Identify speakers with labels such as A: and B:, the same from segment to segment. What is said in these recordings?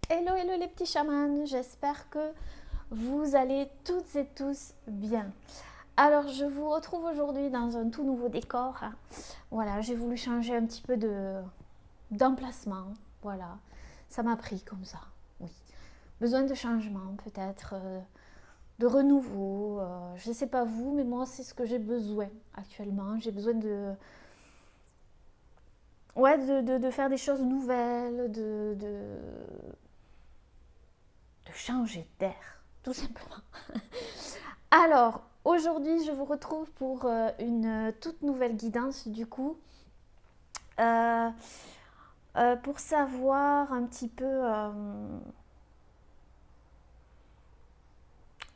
A: Hello, hello les petits chamans, j'espère que vous allez toutes et tous bien. Alors je vous retrouve aujourd'hui dans un tout nouveau décor. Voilà, j'ai voulu changer un petit peu d'emplacement. Voilà, ça m'a pris comme ça, oui. Besoin de changement peut-être, de renouveau. Je ne sais pas vous, mais moi c'est ce que j'ai besoin actuellement. J'ai besoin de faire des choses nouvelles, de changer d'air, tout simplement. Alors, aujourd'hui, je vous retrouve pour une toute nouvelle guidance, du coup, euh, pour savoir un petit peu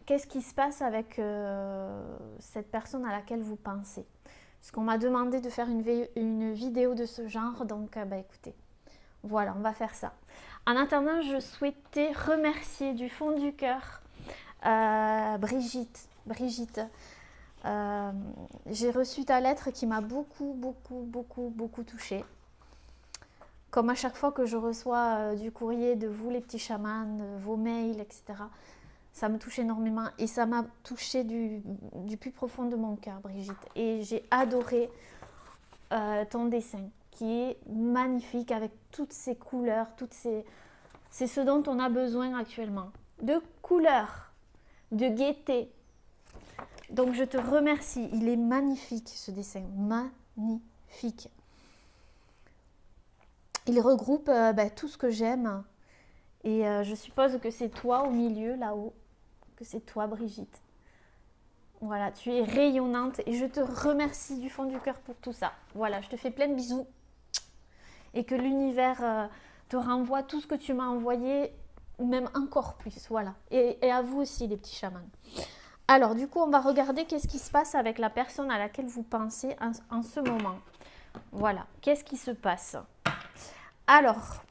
A: qu'est-ce qui se passe avec cette personne à laquelle vous pensez. Parce qu'on m'a demandé de faire une vidéo de ce genre, donc bah écoutez, voilà, on va faire ça. En attendant, je souhaitais remercier du fond du cœur Brigitte. J'ai reçu ta lettre qui m'a beaucoup touchée. Comme à chaque fois que je reçois du courrier de vous les petits chamans, vos mails, etc. Ça me touche énormément et ça m'a touché du plus profond de mon cœur, Brigitte. Et j'ai adoré ton dessin qui est magnifique avec toutes ces couleurs, c'est ce dont on a besoin actuellement. De couleurs, de gaieté. Donc je te remercie, il est magnifique ce dessin, magnifique. Il regroupe tout ce que j'aime et je suppose que c'est toi au milieu là-haut, que c'est toi Brigitte. Voilà, tu es rayonnante et je te remercie du fond du cœur pour tout ça. Voilà, je te fais plein de bisous et que l'univers te renvoie tout ce que tu m'as envoyé, même encore plus, voilà. Et à vous aussi les petits chamans. Alors du coup, on va regarder qu'est-ce qui se passe avec la personne à laquelle vous pensez en ce moment. Voilà, qu'est-ce qui se passe? Alors,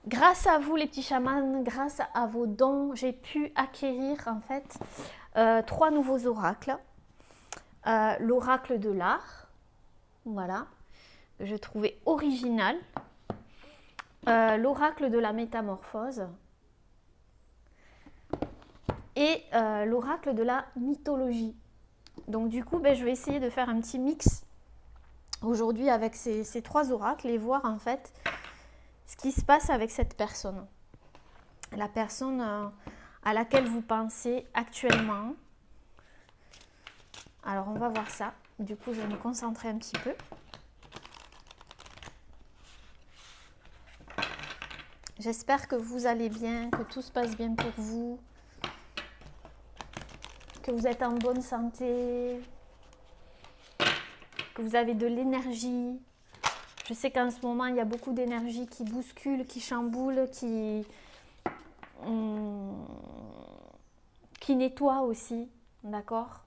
A: grâce à vous les petits chamans, grâce à vos dons, j'ai pu acquérir en fait 3 nouveaux oracles. L'oracle de l'art, voilà, que je trouvais original. L'oracle de la métamorphose et l'oracle de la mythologie. Donc du coup, je vais essayer de faire un petit mix aujourd'hui avec ces 3 oracles et voir en fait ce qui se passe avec cette personne. La personne à laquelle vous pensez actuellement. Alors on va voir ça. Du coup, je vais me concentrer un petit peu. J'espère que vous allez bien, que tout se passe bien pour vous, que vous êtes en bonne santé, que vous avez de l'énergie. Je sais qu'en ce moment, il y a beaucoup d'énergie qui bouscule, qui chamboule, qui nettoie aussi, d'accord.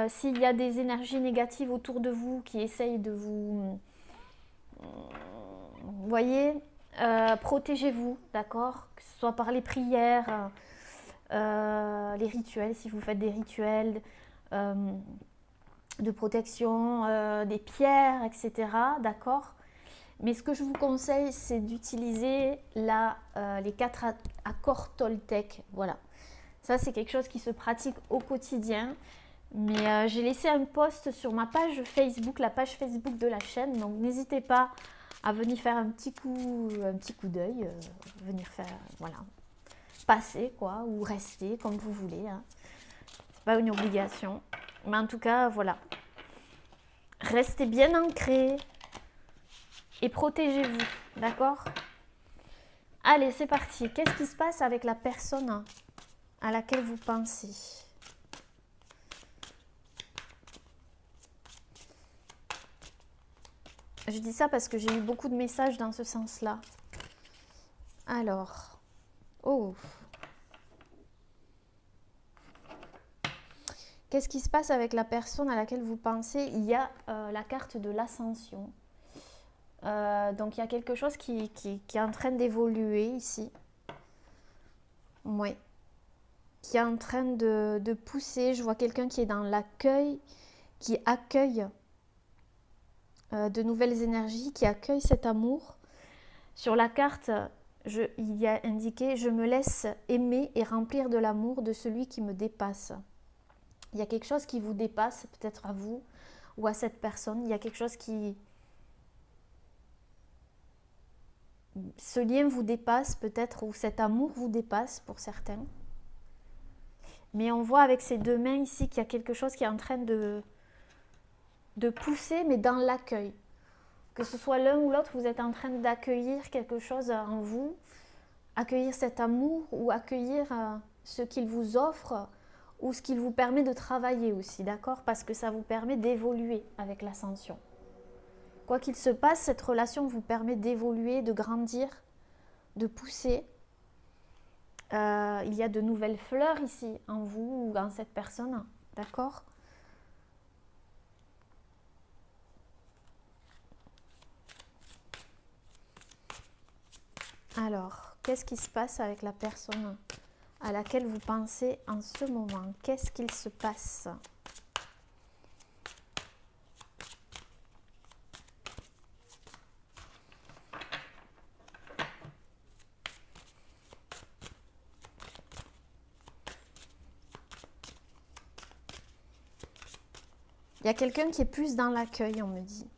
A: S'il y a des énergies négatives autour de vous qui essayent de vous... voyez, protégez-vous, d'accord. Que ce soit par les prières, les rituels, si vous faites des rituels de protection, des pierres, etc., d'accord. Mais ce que je vous conseille, c'est d'utiliser les 4 accords Toltec. Voilà. Ça, c'est quelque chose qui se pratique au quotidien. Mais j'ai laissé un post sur ma page Facebook, la page Facebook de la chaîne. Donc, n'hésitez pas à venir faire un petit coup d'œil. Venir faire, voilà, passer, quoi, ou rester, comme vous voulez. Hein. C'est pas une obligation. Mais en tout cas, voilà. Restez bien ancrés. Et protégez-vous, d'accord? Allez, c'est parti. Qu'est-ce qui se passe avec la personne à laquelle vous pensez? Je dis ça parce que j'ai eu beaucoup de messages dans ce sens-là. Alors, oh. Qu'est-ce qui se passe avec la personne à laquelle vous pensez? Il y a la carte de l'ascension. Donc il y a quelque chose qui est en train d'évoluer ici. Oui. Qui est en train de pousser. Je vois quelqu'un qui est dans l'accueil, qui accueille de nouvelles énergies, qui accueille cet amour. Sur la carte, il y a indiqué, je me laisse aimer et remplir de l'amour de celui qui me dépasse. Il y a quelque chose qui vous dépasse, peut-être à vous ou à cette personne. Il y a quelque chose qui... Ce lien vous dépasse peut-être, ou cet amour vous dépasse pour certains. Mais on voit avec ces deux mains ici qu'il y a quelque chose qui est en train de pousser, mais dans l'accueil. Que ce soit l'un ou l'autre, vous êtes en train d'accueillir quelque chose en vous, accueillir cet amour ou accueillir ce qu'il vous offre ou ce qu'il vous permet de travailler aussi, d'accord? Parce que ça vous permet d'évoluer avec l'ascension. Quoi qu'il se passe, cette relation vous permet d'évoluer, de grandir, de pousser. Il y a de nouvelles fleurs ici en vous ou en cette personne, d'accord? Alors, qu'est-ce qui se passe avec la personne à laquelle vous pensez en ce moment? Qu'est-ce qu'il se passe? Il y a quelqu'un qui est plus dans l'accueil, on me dit.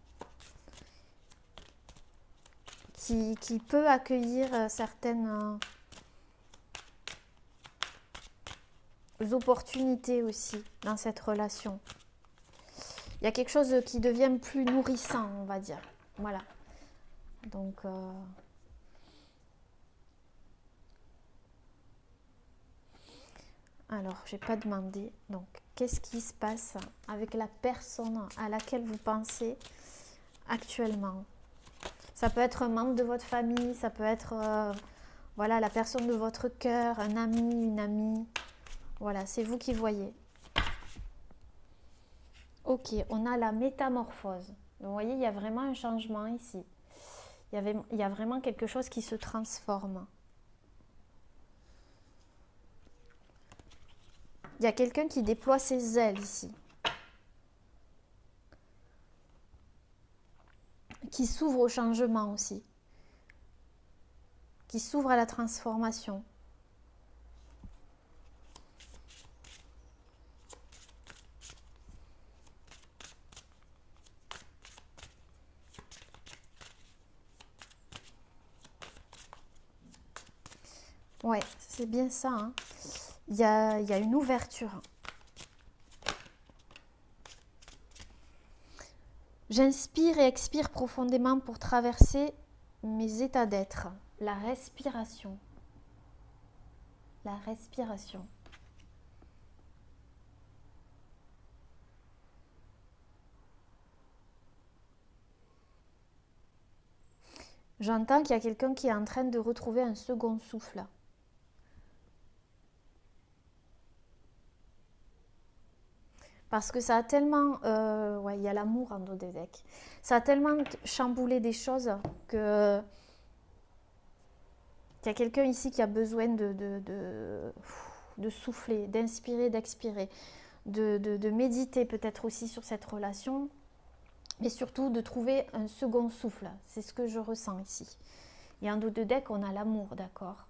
A: Qui peut accueillir certaines opportunités aussi dans cette relation. Il y a quelque chose qui devient plus nourrissant, on va dire. Voilà. Donc, alors, je n'ai pas demandé. Donc, qu'est-ce qui se passe avec la personne à laquelle vous pensez actuellement? Ça peut être un membre de votre famille, ça peut être voilà, la personne de votre cœur, un ami, une amie. Voilà, c'est vous qui voyez. Ok, on a la métamorphose. Donc, vous voyez, il y a vraiment un changement ici. Il y a vraiment quelque chose qui se transforme. Il y a quelqu'un qui déploie ses ailes ici. Qui s'ouvre au changement aussi. Qui s'ouvre à la transformation. Ouais, c'est bien ça. Hein. Il y a une ouverture. J'inspire et expire profondément pour traverser mes états d'être. La respiration. La respiration. J'entends qu'il y a quelqu'un qui est en train de retrouver un second souffle. Parce que ça a tellement... ouais, il y a l'amour en dos des decks. Ça a tellement chamboulé des choses que... qu'il y a quelqu'un ici qui a besoin de souffler, d'inspirer, d'expirer, de méditer peut-être aussi sur cette relation, mais surtout de trouver un second souffle. C'est ce que je ressens ici. Et en dos de deck, on a l'amour, d'accord?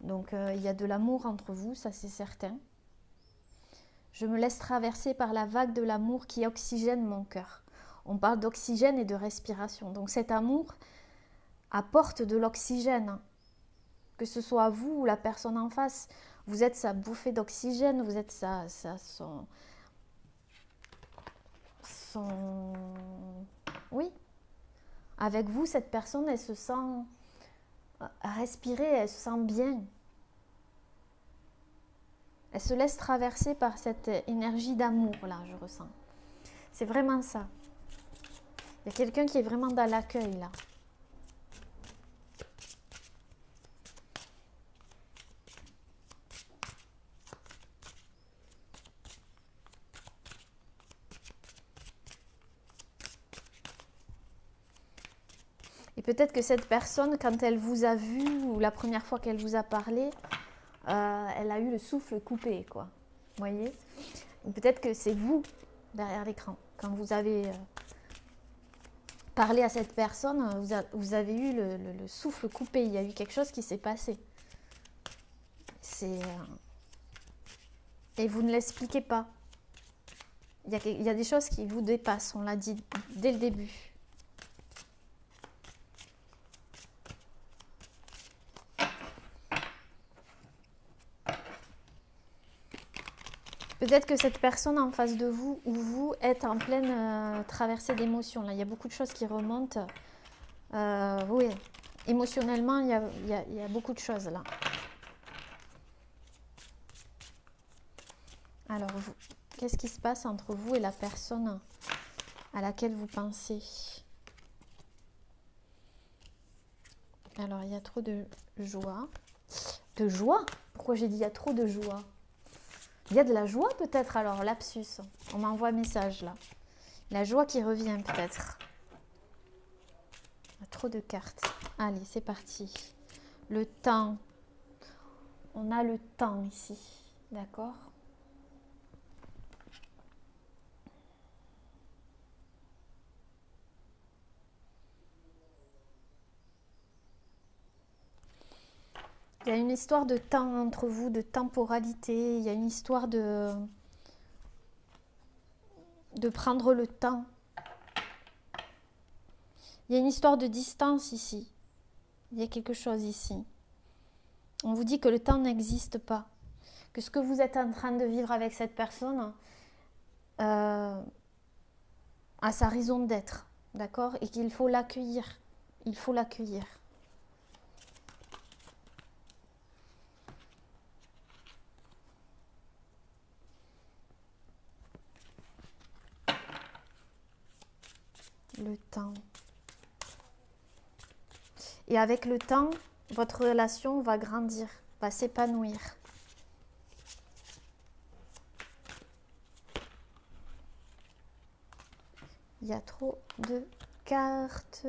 A: Donc, il y a de l'amour entre vous, ça c'est certain. Je me laisse traverser par la vague de l'amour qui oxygène mon cœur. On parle d'oxygène et de respiration. Donc cet amour apporte de l'oxygène. Que ce soit vous ou la personne en face, vous êtes sa bouffée d'oxygène, vous êtes son... Oui. Avec vous, cette personne, elle se sent respirer, elle se sent bien. Elle se laisse traverser par cette énergie d'amour, là, je ressens. C'est vraiment ça. Il y a quelqu'un qui est vraiment dans l'accueil, là. Et peut-être que cette personne, quand elle vous a vu, ou la première fois qu'elle vous a parlé, elle a eu le souffle coupé, quoi. Vous voyez? Peut-être que c'est vous derrière l'écran quand vous avez parlé à cette personne, vous avez eu le souffle coupé, il y a eu quelque chose qui s'est passé. Et vous ne l'expliquez pas. Il y a des choses qui vous dépassent, on l'a dit dès le début. Peut-être que cette personne en face de vous ou vous êtes en pleine traversée d'émotions. Là, il y a beaucoup de choses qui remontent. Oui, émotionnellement, il y a beaucoup de choses là. Alors, qu'est-ce qui se passe entre vous et la personne à laquelle vous pensez? Alors, il y a trop de joie. De joie? Pourquoi j'ai dit il y a trop de joie? Il y a de la joie peut-être alors, lapsus. On m'envoie un message là. La joie qui revient peut-être. Il y a trop de cartes. Allez, c'est parti. Le temps. On a le temps ici. D'accord? Il y a une histoire de temps entre vous, de temporalité. Il y a une histoire de prendre le temps. Il y a une histoire de distance ici. Il y a quelque chose ici. On vous dit que le temps n'existe pas. Que ce que vous êtes en train de vivre avec cette personne a sa raison d'être. D'accord? Et qu'il faut l'accueillir. Il faut l'accueillir. Le temps. Et avec le temps, votre relation va grandir, va s'épanouir. Il y a trop de cartes.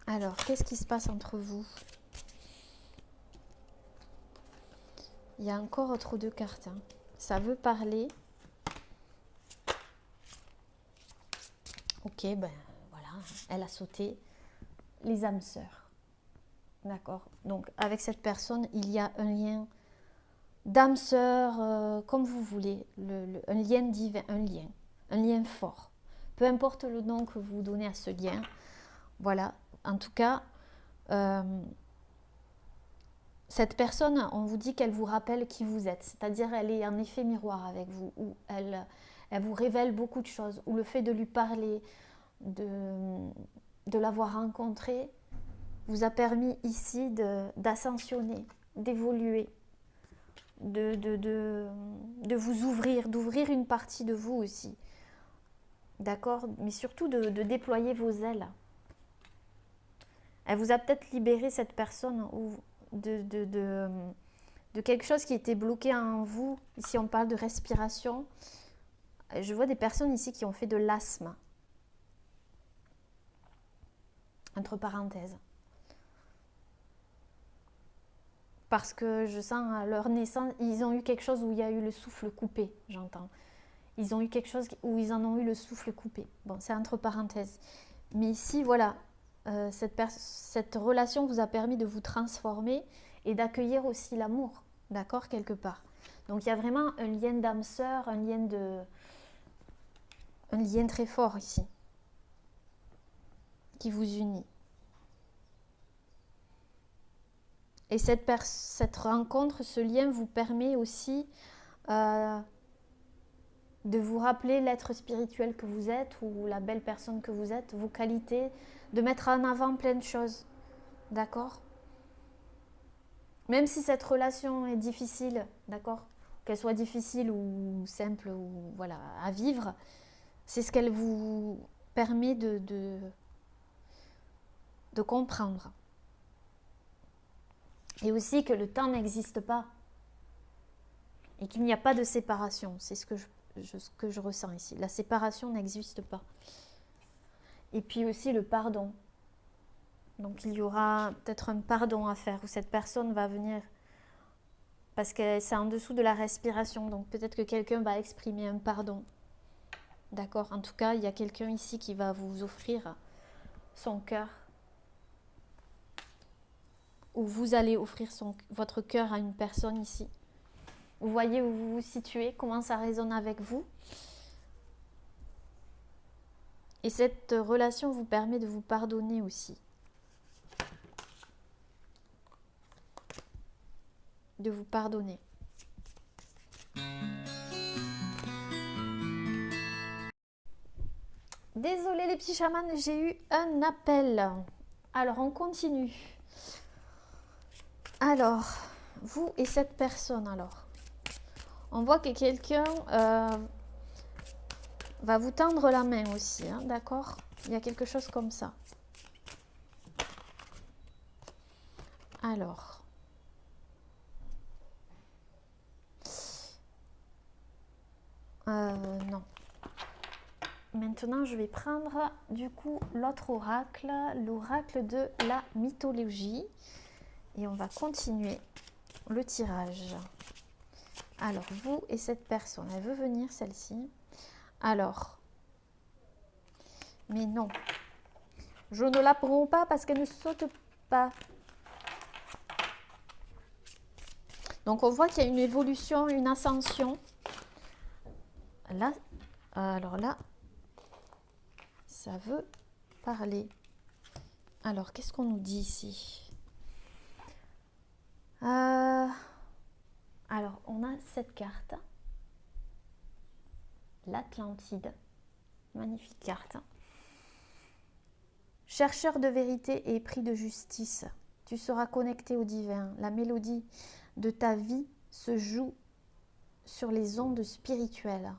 A: Alors, qu'est-ce qui se passe entre vous? Il y a encore trop de cartes. Hein. Ça veut parler. Ok, ben voilà, elle a sauté. Les âmes sœurs. D'accord. Donc, avec cette personne, il y a un lien d'âme sœur, comme vous voulez. Un lien divin, un lien fort. Peu importe le nom que vous donnez à ce lien. Voilà. En tout cas, cette personne, on vous dit qu'elle vous rappelle qui vous êtes. C'est-à-dire, elle est en effet miroir avec vous. Ou elle vous révèle beaucoup de choses. Ou le fait de lui parler, de l'avoir rencontré, vous a permis ici d'ascensionner, d'évoluer, de vous ouvrir, d'ouvrir une partie de vous aussi. D'accord? Mais surtout de déployer vos ailes. Elle vous a peut-être libéré, cette personne, de quelque chose qui était bloqué en vous. Ici, on parle de respiration. Je vois des personnes ici qui ont fait de l'asthme. Entre parenthèses. Parce que je sens à leur naissance, ils ont eu quelque chose où il y a eu le souffle coupé, j'entends. Ils ont eu quelque chose où ils en ont eu le souffle coupé. Bon, c'est entre parenthèses. Mais ici, voilà, cette relation vous a permis de vous transformer et d'accueillir aussi l'amour, d'accord, quelque part. Donc il y a vraiment un lien d'âme sœur, un lien très fort ici, qui vous unit. Et cette rencontre, ce lien vous permet aussi de vous rappeler l'être spirituel que vous êtes ou la belle personne que vous êtes, vos qualités, de mettre en avant plein de choses. D'accord? Même si cette relation est difficile, d'accord? Qu'elle soit difficile ou simple ou voilà, à vivre, c'est ce qu'elle vous permet de comprendre. Et aussi que le temps n'existe pas et qu'il n'y a pas de séparation. C'est ce que je ressens ici. La séparation n'existe pas. Et puis aussi le pardon. Donc il y aura peut-être un pardon à faire où cette personne va venir Parce que c'est en dessous de la respiration. Donc peut-être que quelqu'un va exprimer un pardon. D'accord? En tout cas, il y a quelqu'un ici qui va vous offrir son cœur. Ou vous allez offrir votre cœur à une personne ici. Vous voyez où vous vous situez, comment ça résonne avec vous. Et cette relation vous permet de vous pardonner aussi. De vous pardonner. Désolée les petits chamans, j'ai eu un appel. Alors on continue. Alors, vous et cette personne alors. On voit que quelqu'un va vous tendre la main aussi, hein, d'accord? Il y a quelque chose comme ça. Alors. Non. Maintenant, je vais prendre du coup l'autre oracle, l'oracle de la mythologie. Et on va continuer le tirage. Alors, vous et cette personne, elle veut venir celle-ci. Alors, mais non, je ne la prends pas parce qu'elle ne saute pas. Donc, on voit qu'il y a une évolution, une ascension. Là, alors là, ça veut parler. Alors, qu'est-ce qu'on nous dit ici? Alors, on a cette carte. L'Atlantide. Magnifique carte. Chercheur de vérité et épris de justice, tu seras connecté au divin. La mélodie de ta vie se joue sur les ondes spirituelles.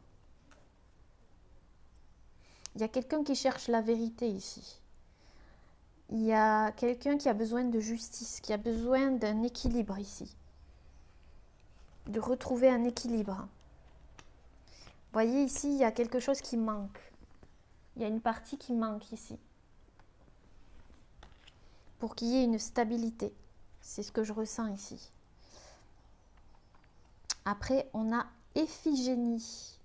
A: Il y a quelqu'un qui cherche la vérité ici. Il y a quelqu'un qui a besoin de justice, qui a besoin d'un équilibre ici. De retrouver un équilibre. Vous voyez ici, il y a quelque chose qui manque. Il y a une partie qui manque ici. Pour qu'il y ait une stabilité. C'est ce que je ressens ici. Après, on a Iphigénie.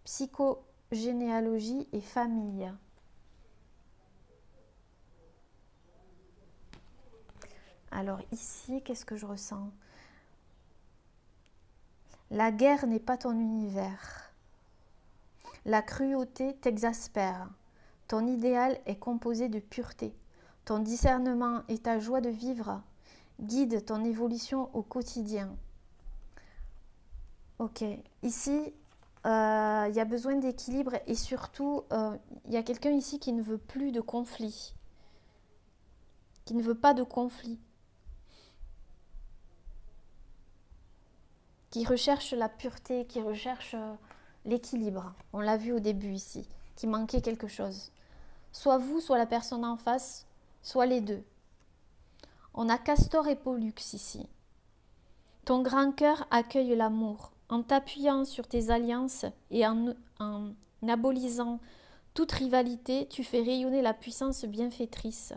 A: Psychogénéalogie et famille. Alors ici, qu'est-ce que je ressens? La guerre n'est pas ton univers. La cruauté t'exaspère. Ton idéal est composé de pureté. Ton discernement et ta joie de vivre guident ton évolution au quotidien. Ok, ici, il y a besoin d'équilibre et surtout, il y a quelqu'un ici qui ne veut plus de conflit. Qui ne veut pas de conflit. Qui recherche la pureté, qui recherche l'équilibre. On l'a vu au début ici, qui manquait quelque chose. Soit vous, soit la personne en face, soit les deux. On a Castor et Pollux ici. Ton grand cœur accueille l'amour. En t'appuyant sur tes alliances et en abolisant toute rivalité, tu fais rayonner la puissance bienfaitrice.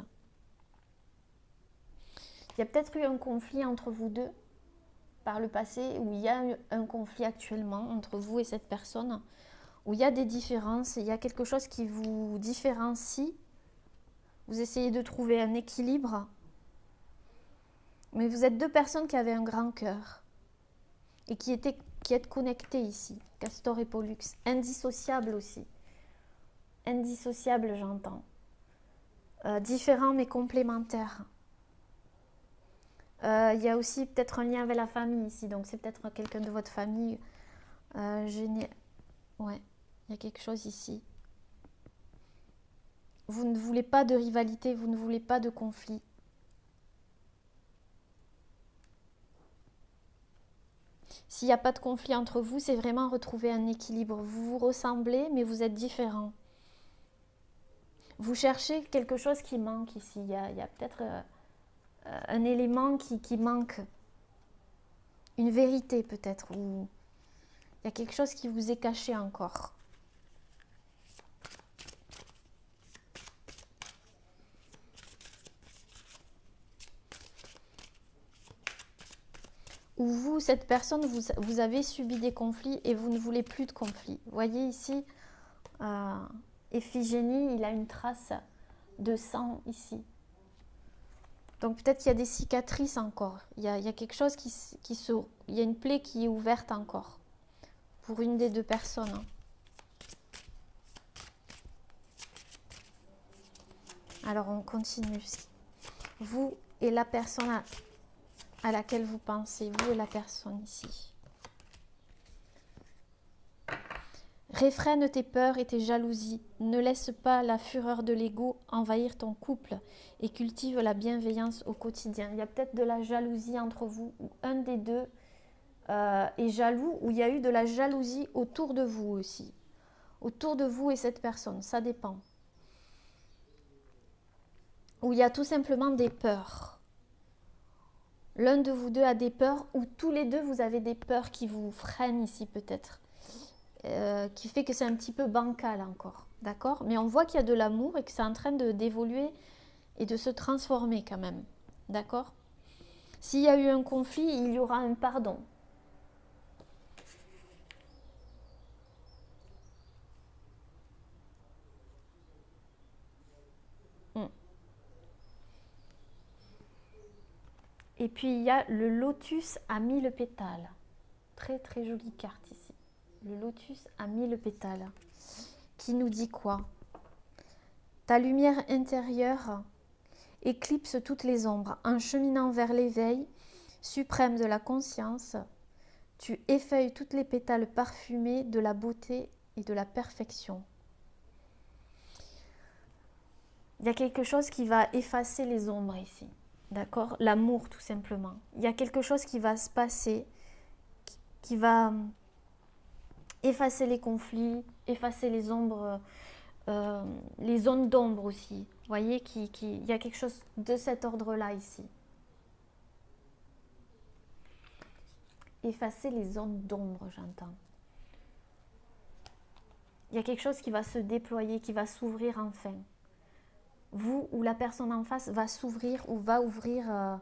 A: Il y a peut-être eu un conflit entre vous deux par le passé, où il y a un conflit actuellement entre vous et cette personne, où il y a des différences, il y a quelque chose qui vous différencie. Vous essayez de trouver un équilibre, mais vous êtes deux personnes qui avaient un grand cœur et qui êtes connectées ici, Castor et Pollux, indissociables aussi. Indissociables, j'entends. Différents mais complémentaires. Il y a aussi peut-être un lien avec la famille ici, donc c'est peut-être quelqu'un de votre famille. Ouais, il y a quelque chose ici. Vous ne voulez pas de rivalité, vous ne voulez pas de conflit. S'il n'y a pas de conflit entre vous, c'est vraiment retrouver un équilibre. Vous vous ressemblez, mais vous êtes différents. Vous cherchez quelque chose qui manque ici. Il y a peut-être un élément qui manque. Une vérité peut-être. Ou il y a quelque chose qui vous est caché encore. Ou vous, cette personne, vous avez subi des conflits et vous ne voulez plus de conflits. Vous voyez ici, Iphigénie, il a une trace de sang ici. Donc peut-être qu'il y a des cicatrices encore. Il y a quelque chose il y a une plaie qui est ouverte encore. Pour une des deux personnes. Hein. Alors on continue. Vous et la personne à laquelle vous pensez, vous et la personne ici. Réfrène tes peurs et tes jalousies. Ne laisse pas la fureur de l'ego envahir ton couple et cultive la bienveillance au quotidien. Il y a peut-être de la jalousie entre vous, ou un des deux est jaloux, ou il y a eu de la jalousie autour de vous aussi. Autour de vous et cette personne, ça dépend. Ou il y a tout simplement des peurs. L'un de vous deux a des peurs, ou tous les deux vous avez des peurs qui vous freinent ici peut-être. Qui fait que c'est un petit peu bancal encore, d'accord? Mais on voit qu'il y a de l'amour et que c'est en train d'évoluer et de se transformer quand même, d'accord? S'il y a eu un conflit, il y aura un pardon. Et puis il y a le lotus à 1000 pétales. Très très jolie carte ici. Le lotus à 1000 pétales. Qui nous dit quoi? Ta lumière intérieure éclipse toutes les ombres. En cheminant vers l'éveil suprême de la conscience, tu effeuilles toutes les pétales parfumés de la beauté et de la perfection. Il y a quelque chose qui va effacer les ombres ici. D'accord? L'amour tout simplement. Il y a quelque chose qui va se passer, qui va effacer les conflits, effacer les ombres, les zones d'ombre aussi. Vous voyez, il y a quelque chose de cet ordre-là ici. Effacer les zones d'ombre, j'entends. Il y a quelque chose qui va se déployer, qui va s'ouvrir enfin. Vous ou la personne en face va s'ouvrir ou va ouvrir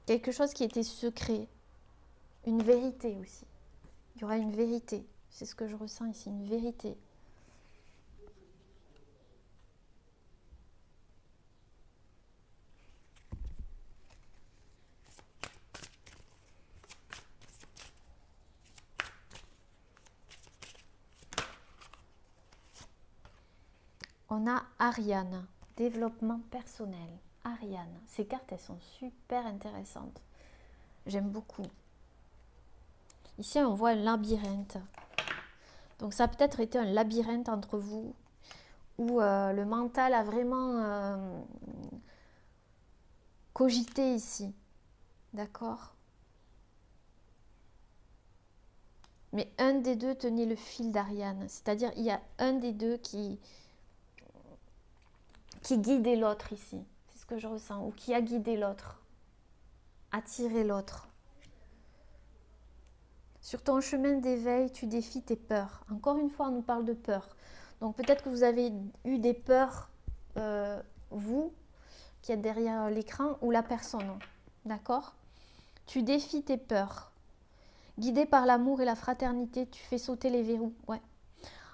A: quelque chose qui était secret. Une vérité aussi. Il y aura une vérité. C'est ce que je ressens ici, une vérité. On a Ariane, développement personnel. Ariane, ces cartes, elles sont super intéressantes. J'aime beaucoup. Ici, on voit un labyrinthe. Donc, ça a peut-être été un labyrinthe entre vous, où le mental a vraiment cogité ici. D'accord? Mais un des deux tenait le fil d'Ariane. C'est-à-dire, il y a un des deux qui guidait l'autre ici. C'est ce que je ressens. Ou qui a guidé l'autre. Attiré l'autre. Sur ton chemin d'éveil, tu défies tes peurs. Encore une fois, on nous parle de peur. Donc peut-être que vous avez eu des peurs, vous, qui êtes derrière l'écran, ou la personne. D'accord? Tu défies tes peurs. Guidé par l'amour et la fraternité, tu fais sauter les verrous. Ouais.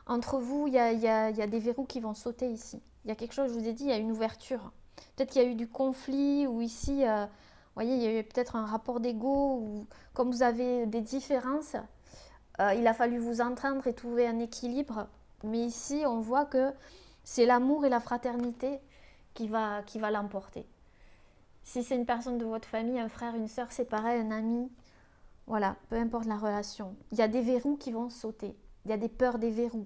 A: Entre vous, il y a des verrous qui vont sauter ici. Il y a quelque chose, je vous ai dit, il y a une ouverture. Peut-être qu'il y a eu du conflit, ou ici, vous voyez, il y a eu peut-être un rapport d'ego, ou comme vous avez des différences, il a fallu vous entendre et trouver un équilibre. Mais ici, on voit que c'est l'amour et la fraternité qui va l'emporter. Si c'est une personne de votre famille, un frère, une sœur, c'est pareil, un ami, voilà, peu importe la relation. Il y a des verrous qui vont sauter. Il y a des peurs des verrous.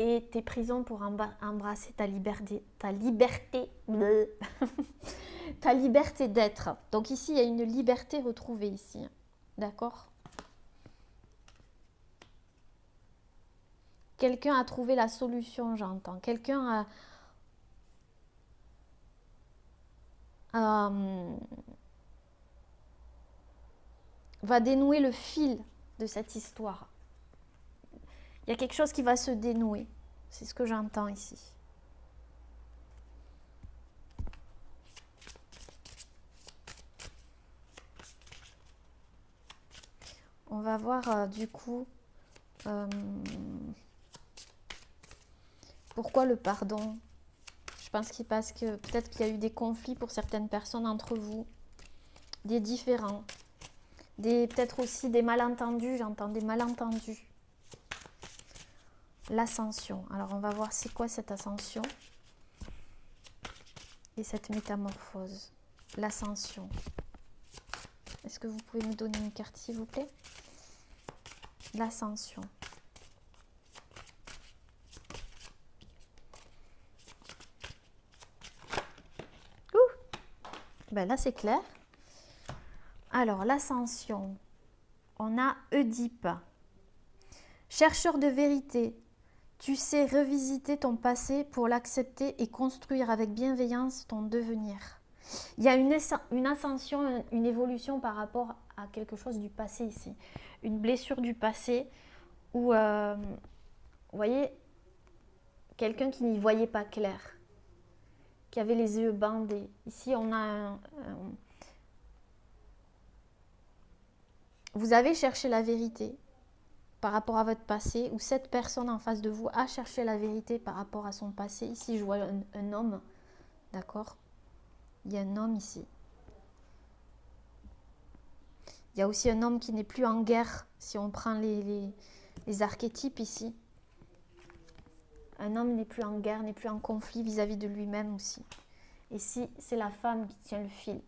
A: Et tes prisons pour embrasser ta liberté, ta liberté d'être. Donc ici, il y a une liberté retrouvée ici. D'accord? Quelqu'un a trouvé la solution, j'entends. Quelqu'un va dénouer le fil de cette histoire. Il y a quelque chose qui va se dénouer. C'est ce que j'entends ici. On va voir du coup pourquoi le pardon. Je pense parce que peut-être qu'il y a eu des conflits pour certaines personnes entre vous, des différends, peut-être aussi des malentendus, j'entends des malentendus. L'ascension. Alors on va voir c'est quoi cette ascension et cette métamorphose. L'ascension. Est-ce que vous pouvez me donner une carte s'il vous plaît? L'ascension. Ben là c'est clair. Alors l'ascension. On a Oedipe. Chercheur de vérité. Tu sais revisiter ton passé pour l'accepter et construire avec bienveillance ton devenir. Il y a une ascension, une évolution par rapport à quelque chose du passé ici. Une blessure du passé où, vous voyez, quelqu'un qui n'y voyait pas clair, qui avait les yeux bandés. Ici, on a vous avez cherché la vérité par rapport à votre passé, ou cette personne en face de vous a cherché la vérité par rapport à son passé. Ici, je vois un homme, d'accord? Il y a un homme ici. Il y a aussi un homme qui n'est plus en guerre, si on prend les archétypes ici. Un homme n'est plus en guerre, n'est plus en conflit vis-à-vis de lui-même aussi. Ici, c'est la femme qui tient le fil.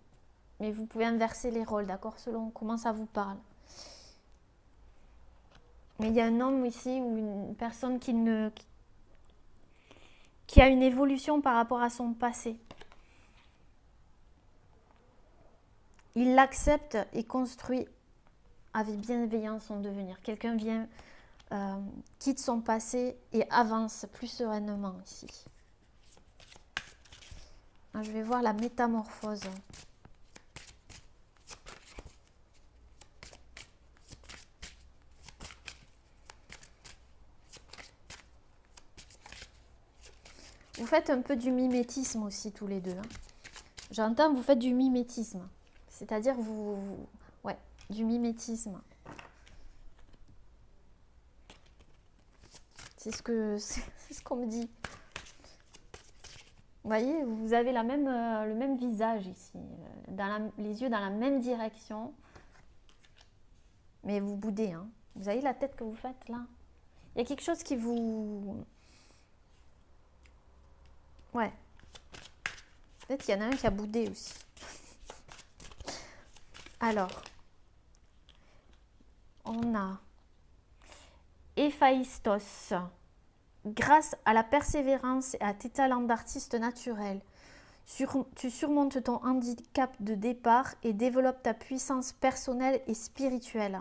A: Mais vous pouvez inverser les rôles, d'accord? Selon comment ça vous parle. Mais il y a un homme ici ou une personne qui a une évolution par rapport à son passé. Il l'accepte et construit avec bienveillance son devenir. Quelqu'un vient, quitte son passé et avance plus sereinement ici. Je vais voir la métamorphose. Vous faites un peu du mimétisme aussi tous les deux. J'entends, vous faites du mimétisme. C'est-à-dire ouais, du mimétisme. C'est ce qu'on me dit. Vous voyez, vous avez le même visage ici. Les yeux dans la même direction. Mais vous boudez. Vous avez la tête que vous faites là. Il y a quelque chose qui vous... Ouais. Peut-être qu'il y en a un qui a boudé aussi. Alors, on a Héphaïstos. Grâce à la persévérance et à tes talents d'artiste naturel, tu surmontes ton handicap de départ et développes ta puissance personnelle et spirituelle.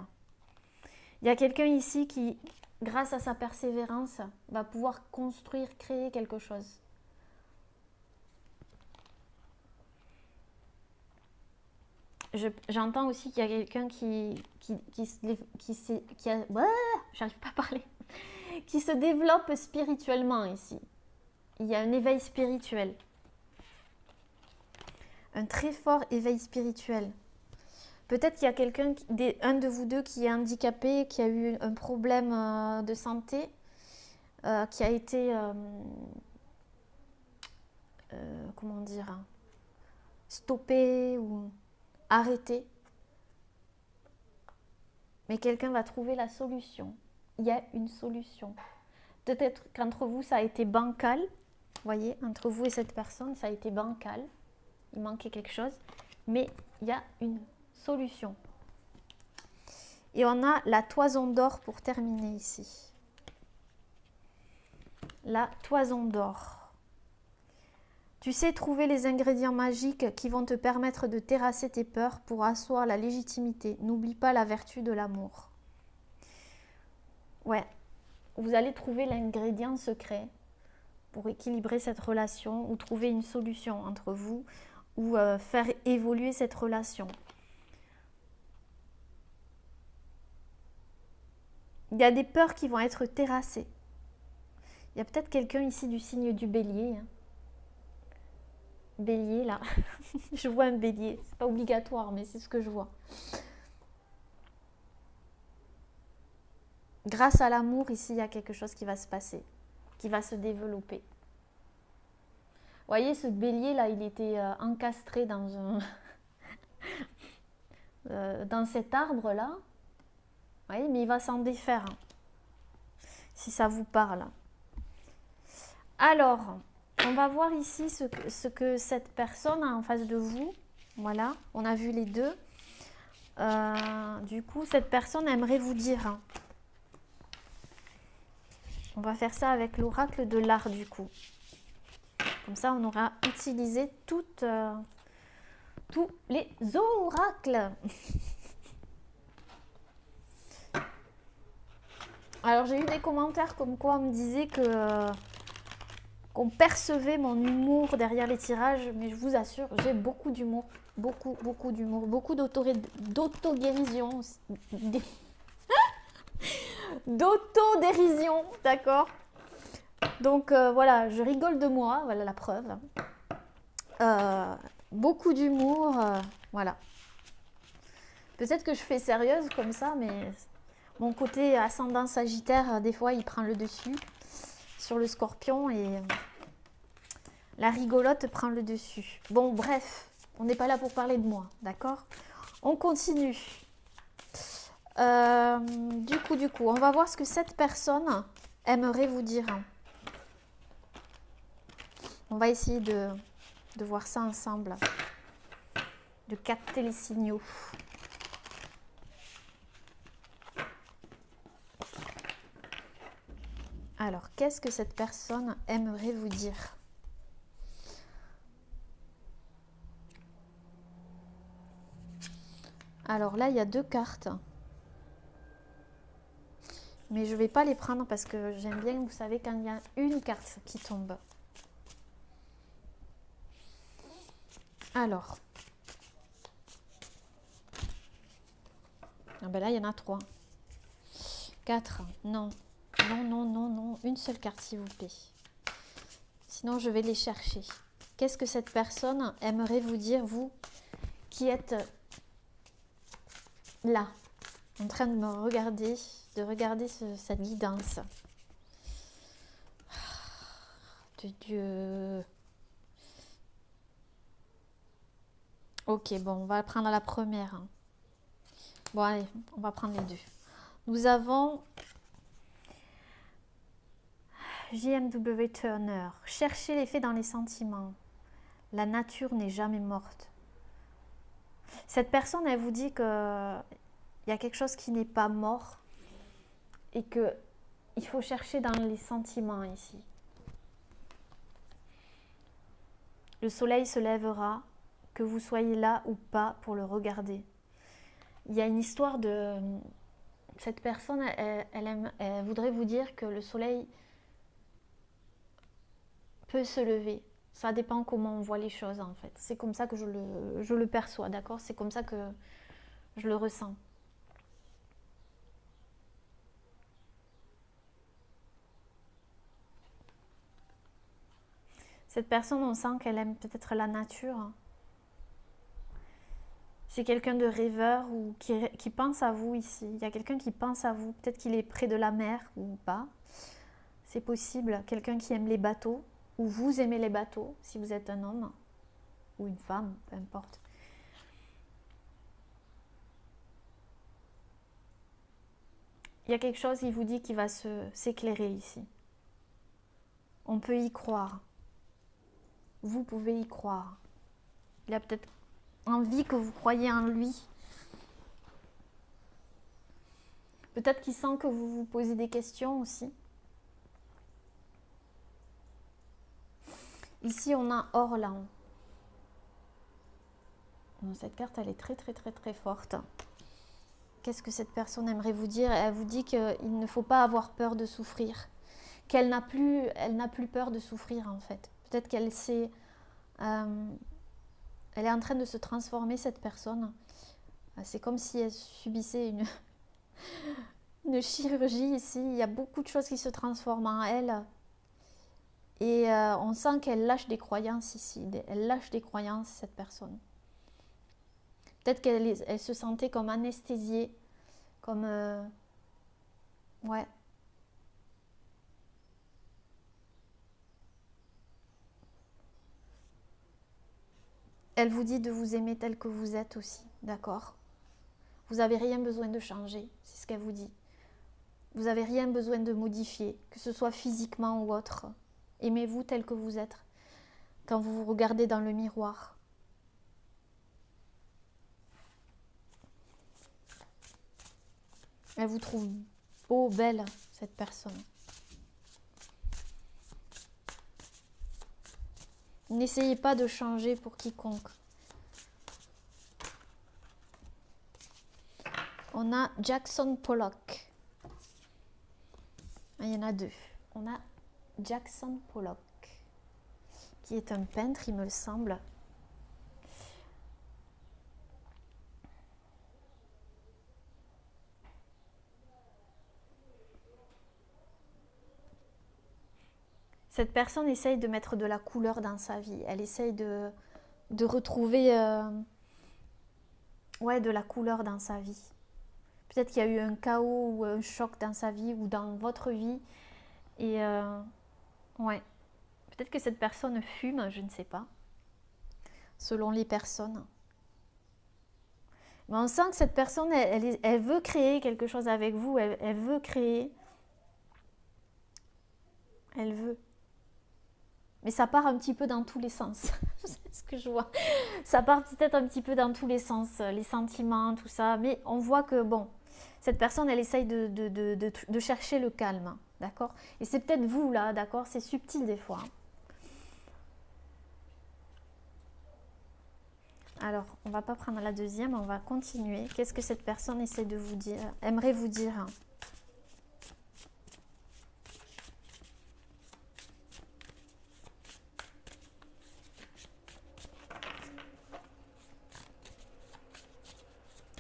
A: Il y a quelqu'un ici qui, grâce à sa persévérance, va pouvoir construire, créer quelque chose. J'entends aussi qu'il y a quelqu'un j'arrive pas à parler, qui se développe spirituellement ici. Il y a un éveil spirituel. Un très fort éveil spirituel. Peut-être qu'il y a quelqu'un, un de vous deux qui est handicapé, qui a eu un problème de santé, qui a été, comment dire, stoppé ou arrêté. Mais quelqu'un va trouver la solution. Il y a une solution. Peut-être qu'entre vous, ça a été bancal. Vous voyez, entre vous et cette personne, ça a été bancal. Il manquait quelque chose. Mais il y a une solution. Et on a la toison d'or pour terminer ici. La toison d'or. Tu sais trouver les ingrédients magiques qui vont te permettre de terrasser tes peurs pour asseoir la légitimité. N'oublie pas la vertu de l'amour. Ouais, vous allez trouver l'ingrédient secret pour équilibrer cette relation ou trouver une solution entre vous ou faire évoluer cette relation. Il y a des peurs qui vont être terrassées. Il y a peut-être quelqu'un ici du signe du bélier. Bélier là, je vois un bélier, c'est pas obligatoire mais c'est ce que je vois. grâce à l'amour, ici, il y a quelque chose qui va se passer, qui va se développer. Vous voyez, ce bélier là, il était encastré dans cet arbre là. Vous voyez, mais il va s'en défaire, hein, si ça vous parle. Alors, on va voir ici ce que cette personne a en face de vous. Voilà, on a vu les deux. Du coup, cette personne aimerait vous dire, hein. On va faire ça avec l'oracle de l'art du coup. Comme ça, on aura utilisé tous les oracles. Alors, j'ai eu des commentaires comme quoi on me disait qu'on percevait mon humour derrière les tirages, mais je vous assure, j'ai beaucoup d'humour. Beaucoup, beaucoup d'humour. Beaucoup d'auto-guérison. D'autodérision, d'accord. Donc voilà, je rigole de moi, voilà la preuve. Beaucoup d'humour, voilà. Peut-être que je fais sérieuse comme ça, mais mon côté ascendant sagittaire, des fois, il prend le dessus sur le scorpion et la rigolote prend le dessus. Bon, bref, on n'est pas là pour parler de moi, d'accord? On continue. Du coup, on va voir ce que cette personne aimerait vous dire. On va essayer de voir ça ensemble, de capter les signaux. Alors, qu'est-ce que cette personne aimerait vous dire? Alors là, il y a deux cartes. Mais je ne vais pas les prendre parce que j'aime bien, vous savez, quand il y a une carte qui tombe. Alors. Ah ben là, il y en a 3. 4. Non. Non, non, non, non. Une seule carte, s'il vous plaît. Sinon, je vais les chercher. Qu'est-ce que cette personne aimerait vous dire, vous, qui êtes là, en train de me regarder, de regarder cette guidance. De Dieu. Ok, bon, on va prendre la première. Bon, allez, on va prendre les deux. Nous avons JMW Turner. Cherchez les faits dans les sentiments. La nature n'est jamais morte. Cette personne, elle vous dit que il y a quelque chose qui n'est pas mort et que il faut chercher dans les sentiments ici. Le soleil se lèvera, que vous soyez là ou pas pour le regarder. Il y a une histoire de... Cette personne, elle voudrait vous dire que le soleil peut se lever. Ça dépend comment on voit les choses en fait. C'est comme ça que je le perçois, d'accord? C'est comme ça que je le ressens. Cette personne, on sent qu'elle aime peut-être la nature. C'est quelqu'un de rêveur ou qui pense à vous ici. Il y a quelqu'un qui pense à vous. Peut-être qu'il est près de la mer ou pas. C'est possible. Quelqu'un qui aime les bateaux ou vous aimez les bateaux si vous êtes un homme ou une femme, peu importe. Il y a quelque chose qui vous dit qui va s'éclairer ici. On peut y croire. Vous pouvez y croire. Il a peut-être envie que vous croyiez en lui. Peut-être qu'il sent que vous vous posez des questions aussi. Ici, on a Orlan. Cette carte, elle est très, très, très, très forte. Qu'est-ce que cette personne aimerait vous dire? Elle vous dit qu'il ne faut pas avoir peur de souffrir. Qu'elle n'a plus peur de souffrir, en fait. Peut-être qu'elle sait... elle est en train de se transformer, cette personne. C'est comme si elle subissait une chirurgie ici. Il y a beaucoup de choses qui se transforment en elle. Et on sent qu'elle lâche des croyances ici. Elle lâche des croyances, cette personne. Peut-être qu'elle se sentait comme anesthésiée, comme Ouais. Elle vous dit de vous aimer tel que vous êtes aussi, d'accord? Vous n'avez rien besoin de changer, c'est ce qu'elle vous dit. Vous n'avez rien besoin de modifier, que ce soit physiquement ou autre. Aimez-vous tel que vous êtes quand vous vous regardez dans le miroir. Elle vous trouve beau, belle, cette personne. N'essayez pas de changer pour quiconque. On a Jackson Pollock. Il y en a deux. On a Jackson Pollock, qui est un peintre, il me le semble. Cette personne essaye de mettre de la couleur dans sa vie. Elle essaye de retrouver de la couleur dans sa vie. Peut-être qu'il y a eu un chaos ou un choc dans sa vie ou dans votre vie. Et ouais. Peut-être que cette personne fume, je ne sais pas. Selon les personnes. Mais on sent que cette personne, elle veut créer quelque chose avec vous. Elle veut créer. Elle veut. Mais ça part un petit peu dans tous les sens. C'est ce que je vois. Ça part peut-être un petit peu dans tous les sens. Les sentiments, tout ça. Mais on voit que, bon, cette personne, elle essaye de chercher le calme. D'accord? Et c'est peut-être vous, là, d'accord? C'est subtil des fois. Alors, on va pas prendre la deuxième, on va continuer. Qu'est-ce que cette personne essaie de vous dire, aimerait vous dire?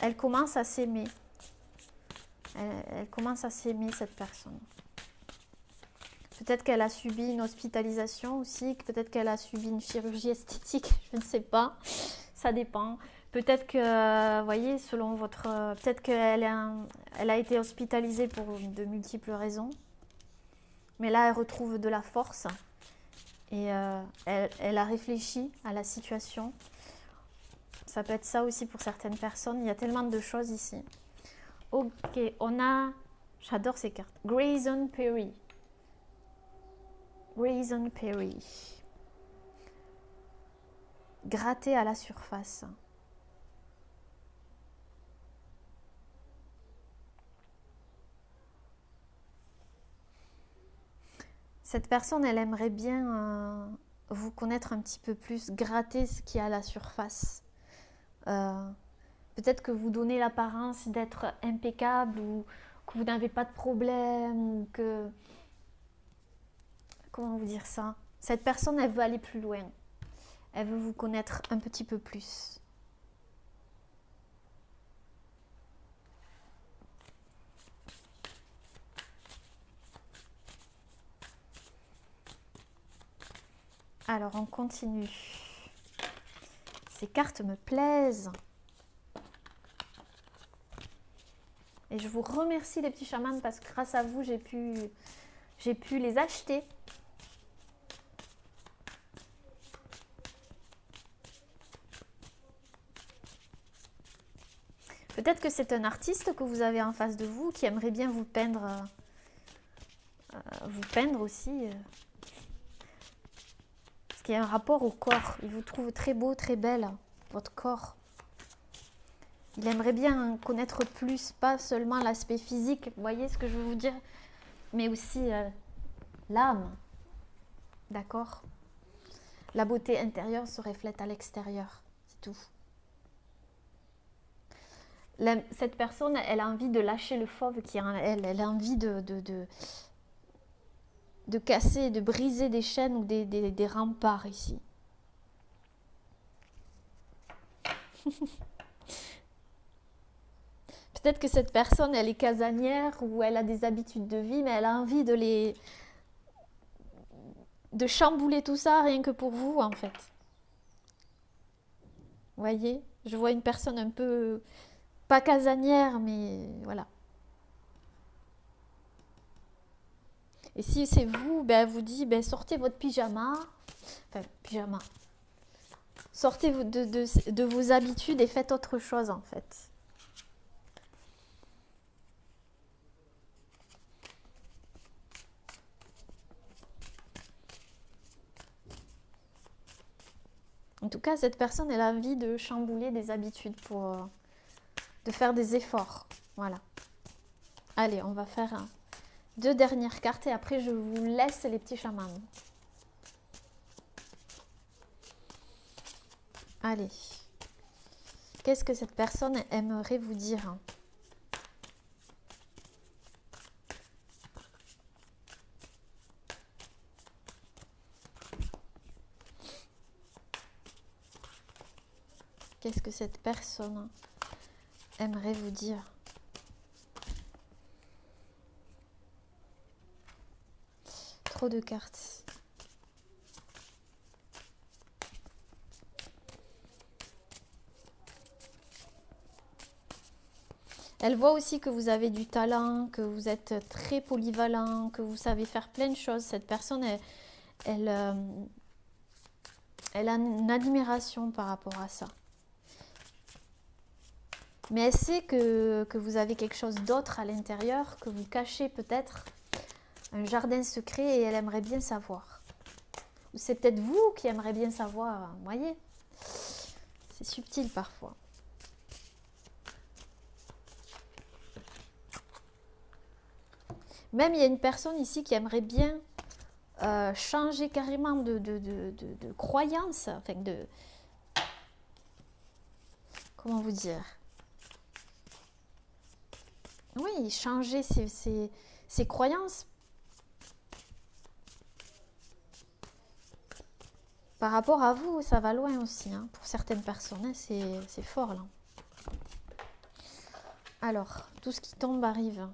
A: Elle commence à s'aimer. Elle commence à s'aimer, cette personne. Peut-être qu'elle a subi une hospitalisation aussi, peut-être qu'elle a subi une chirurgie esthétique, je ne sais pas, ça dépend. Peut-être que, vous voyez, selon votre... peut-être qu'elle elle a été hospitalisée pour de multiples raisons. Mais là, elle retrouve de la force. Et elle a réfléchi à la situation. Ça peut être ça aussi pour certaines personnes. Il y a tellement de choses ici. Ok, on a... J'adore ces cartes. Grayson Perry. Grayson Perry. Gratter à la surface. Cette personne, elle aimerait bien vous connaître un petit peu plus, gratter ce qui est à la surface. Peut-être que vous donnez l'apparence d'être impeccable ou que vous n'avez pas de problème ou que... Comment vous dire ça? Cette personne, elle veut aller plus loin. Elle veut vous connaître un petit peu plus. Alors, on continue. Ces cartes me plaisent. Et je vous remercie les petits chamans parce que grâce à vous, j'ai pu les acheter. Peut-être que c'est un artiste que vous avez en face de vous qui aimerait bien vous peindre aussi. Parce qu'il y a un rapport au corps. Il vous trouve très beau, très belle, votre corps. Il aimerait bien connaître plus, pas seulement l'aspect physique, vous voyez ce que je veux vous dire, mais aussi l'âme. D'accord? La beauté intérieure se reflète à l'extérieur, c'est tout. Cette personne, elle a envie de lâcher le fauve qui est en elle. Elle a envie de casser, de briser des chaînes ou des remparts ici. Peut-être que cette personne, elle est casanière ou elle a des habitudes de vie, mais elle a envie de chambouler tout ça rien que pour vous, en fait. Vous voyez? Je vois une personne un peu... pas casanière, mais voilà. Et si c'est vous, ben, elle vous dit, ben, sortez votre pyjama. Enfin, pyjama. Sortez de vos habitudes et faites autre chose, en fait. En tout cas, cette personne, elle a envie de chambouler des habitudes de faire des efforts. Voilà. Allez, on va faire 2 dernières cartes et après, je vous laisse les petits chamans. Allez. Qu'est-ce que cette personne aimerait vous dire ? Qu'est-ce que cette personne aimerait vous dire ? Trop de cartes. Elle voit aussi que vous avez du talent, que vous êtes très polyvalent, que vous savez faire plein de choses. Cette personne, elle a une admiration par rapport à ça. Mais elle sait que vous avez quelque chose d'autre à l'intérieur, que vous cachez peut-être un jardin secret et elle aimerait bien savoir. Ou c'est peut-être vous qui aimeriez bien savoir, vous voyez ? C'est subtil parfois. Même il y a une personne ici qui aimerait bien changer carrément de croyance, enfin de... Comment vous dire ? Oui, changer ses croyances par rapport à vous, ça va loin aussi. Hein. Pour certaines personnes, hein, c'est fort là. Alors, tout ce qui tombe arrive.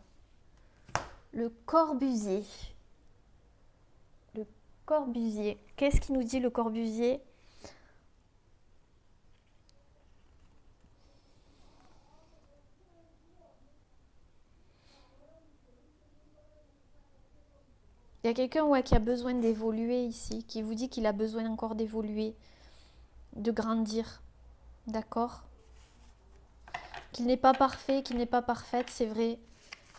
A: Le Corbusier. Le Corbusier. Qu'est-ce qui nous dit le Corbusier ? Il y a quelqu'un qui a besoin d'évoluer ici, qui vous dit qu'il a besoin encore d'évoluer, de grandir. D'accord ? Qu'il n'est pas parfait, qu'il n'est pas parfaite, c'est vrai.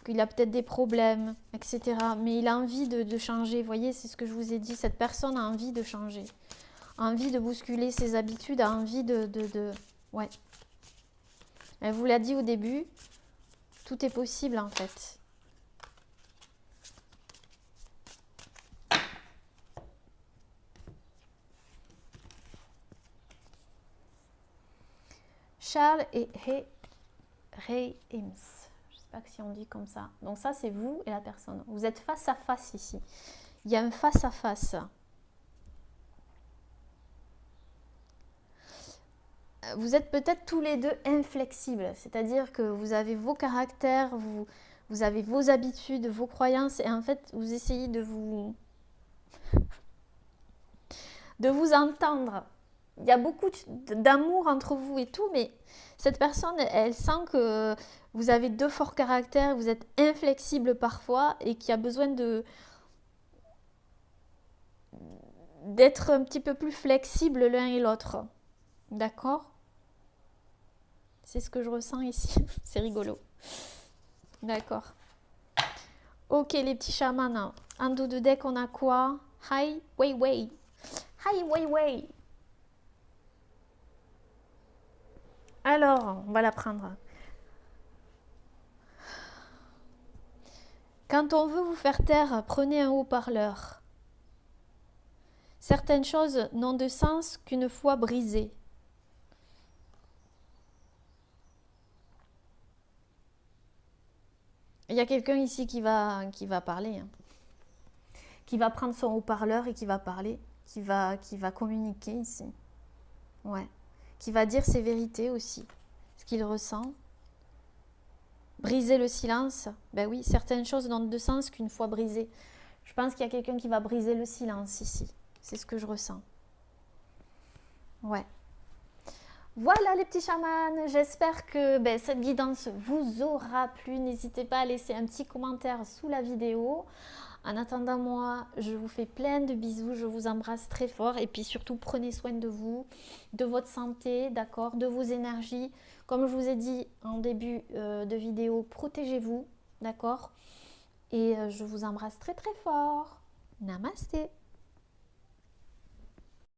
A: Qu'il a peut-être des problèmes, etc. Mais il a envie de changer. Vous voyez, c'est ce que je vous ai dit. Cette personne a envie de changer. A envie de bousculer ses habitudes, a envie Ouais. Elle vous l'a dit au début. Tout est possible, en fait. Charles et Reims. Je ne sais pas si on dit comme ça. Donc ça, c'est vous et la personne. Vous êtes face à face ici. Il y a un face à face. Vous êtes peut-être tous les deux inflexibles. C'est-à-dire que vous avez vos caractères, vous avez vos habitudes, vos croyances. Et en fait, vous essayez de vous entendre. Il y a beaucoup d'amour entre vous et tout, mais cette personne, elle sent que vous avez 2 forts caractères, vous êtes inflexible parfois et qu'il y a besoin d'être un petit peu plus flexible l'un et l'autre. D'accord ? C'est ce que je ressens ici. C'est rigolo. D'accord. Ok, les petits chamans. En dos de deck, on a quoi ? Hai Weiwei. Hai Weiwei. Alors, on va la prendre. Quand on veut vous faire taire, prenez un haut-parleur. Certaines choses n'ont de sens qu'une fois brisées. Il y a quelqu'un ici qui va parler. Hein. Qui va prendre son haut-parleur et qui va parler. Qui va communiquer ici. Ouais. Qui va dire ses vérités aussi. Ce qu'il ressent. Briser le silence. Ben oui, certaines choses n'ont de sens qu'une fois brisées. Je pense qu'il y a quelqu'un qui va briser le silence ici. C'est ce que je ressens. Ouais. Voilà les petits chamans, j'espère que cette guidance vous aura plu. N'hésitez pas à laisser un petit commentaire sous la vidéo. En attendant, moi, je vous fais plein de bisous, je vous embrasse très fort et puis surtout prenez soin de vous, de votre santé, d'accord, de vos énergies. Comme je vous ai dit en début de vidéo, protégez-vous, d'accord? Et je vous embrasse très très fort. Namasté.